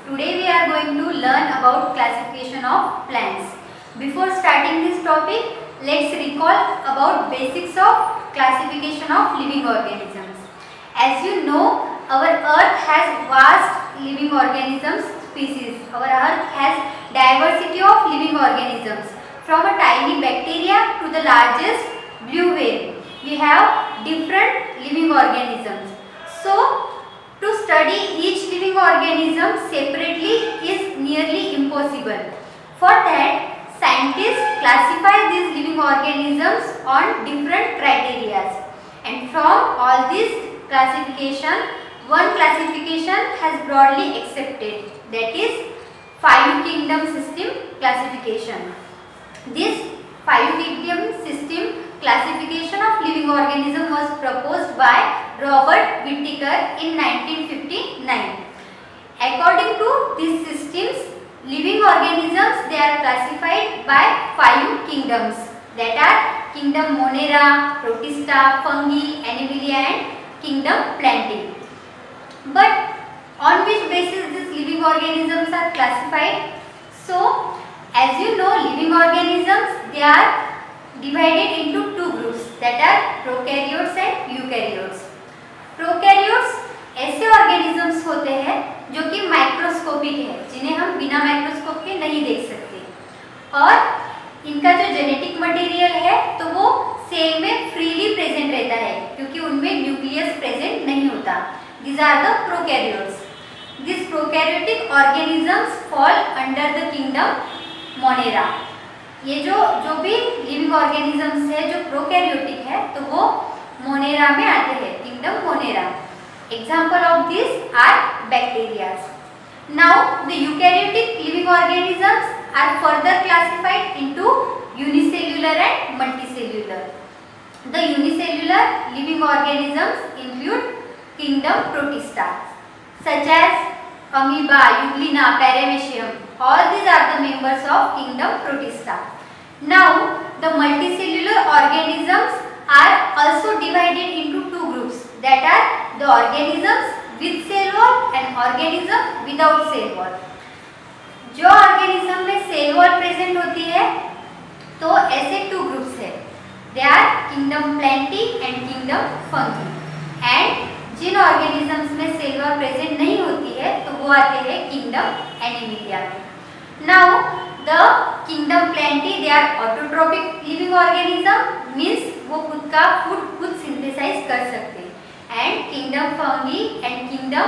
Today we are going to learn about classification of plants. Before starting this topic, let's recall about basics of classification of living organisms. As you know, our earth has vast living organisms species. Our earth has diversity of living organisms from a tiny bacteria to the largest blue whale. We have different living organisms. So, to study each living organism separately is nearly impossible. For that, scientists classify these living organisms on different criteria. And from all these classification, one classification has broadly accepted, that is five kingdom system classification. This five kingdom system classification of living organism was proposed by Robert Whittaker in 1959. According to these systems, living organisms they are classified by five kingdoms, that are kingdom Monera, Protista, Fungi, Animalia and kingdom Plantae. But on which basis these living organisms are classified? So, as you know, living organisms they are divided into two groups, that are prokaryotes and eukaryotes. Prokaryotes ऐसे organisms होते हैं जो कि microscopic है, जिन्हें हम बिना microscope के नहीं देख सकते, और इनका जो जेनेटिक मटेरियल है तो वो सेल में फ्रीली प्रेजेंट रहता है क्योंकि उनमें न्यूक्लियस प्रेजेंट नहीं होता. These are the prokaryotes. These prokaryotic organisms fall under the kingdom Monera. ये जो भी लिविंग ऑर्गेनिजम्स है जो प्रोकैरियोटिक है तो वो मोनेरा में आते हैं, kingdom Monera. Example of this are bacterias. Now the eukaryotic living organisms are further classified into unicellular and multicellular. The unicellular living organisms include kingdom Protista such as amoeba, euglena, paramecium. All these are the members of kingdom Protista. Now, the multicellular organisms are also divided into two groups, that are the organisms with cell wall and organism without cell wall. जो organism में cell wall present होती है तो ऐसे two groups है, they are kingdom plantae and kingdom fungi. And जिन organisms में cell wall present नहीं होती है तो वो आते हैं किंगडम एनिमेलिया में. Now the kingdom plantae they are autotrophic living organism, means वो खुद का फूड खुद सिंथेसाइज कर सकते हैं. And kingdom fungi and kingdom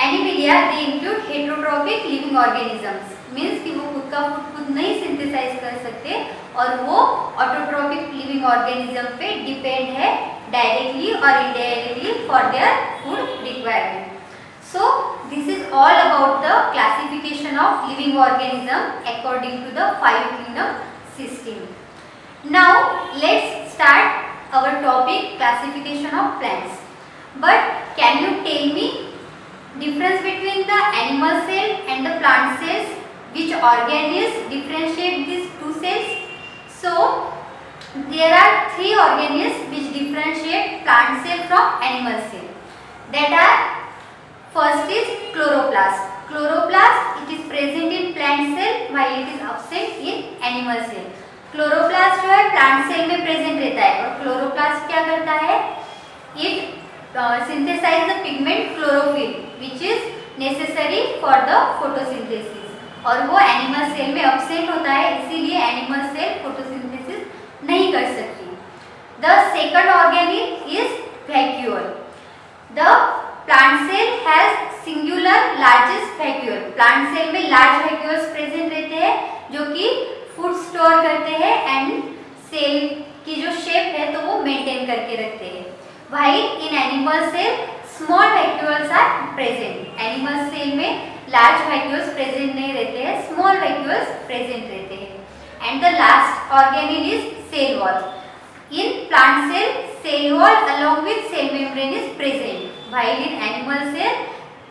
animalia they include heterotrophic living organisms, means कि वो खुद का फूड खुद नहीं सिंथेसाइज कर सकते और वो ऑटोट्रोपिक लिविंग ऑर्गेनिज्म पे डिपेंड है directly or indirectly for their food requirement. So, this is all about the classification of living organism according to the five kingdom system. Now, let's start our topic classification of plants. But can you tell me difference between the animal cell and the plant cells? Which organelles differentiate these two cells? So, there are three organelles which differentiate plant cell from animal cell. That are, first is chloroplast. Chloroplast it is present in plant cell while it is absent in animal cell. Chloroplast जो है plant cell में present रहता है और chloroplast क्या करता है? It synthesize the pigment chlorophyll which is necessary for the photosynthesis. और वो animal cell में absent होता है, इसीलिए animal cell photosynthesis नहीं कर सकती. The second organelle is vacuole. The plant cell has singular largest vacuole. Plant cell में large vacuoles present रहते हैं जो कि food store करते हैं and cell की जो shape है तो वो maintain करके रखते हैं. While in animal cell small vacuoles are present. Animal cell में large vacuoles present नहीं रहते हैं, small vacuoles present रहते हैं. And the last organelle is cell wall. In plant cell, cell wall along with cell membrane is present, while in animal cell,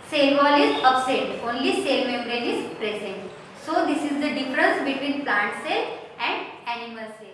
cell wall is absent, only cell membrane is present. So, this is the difference between plant cell and animal cell.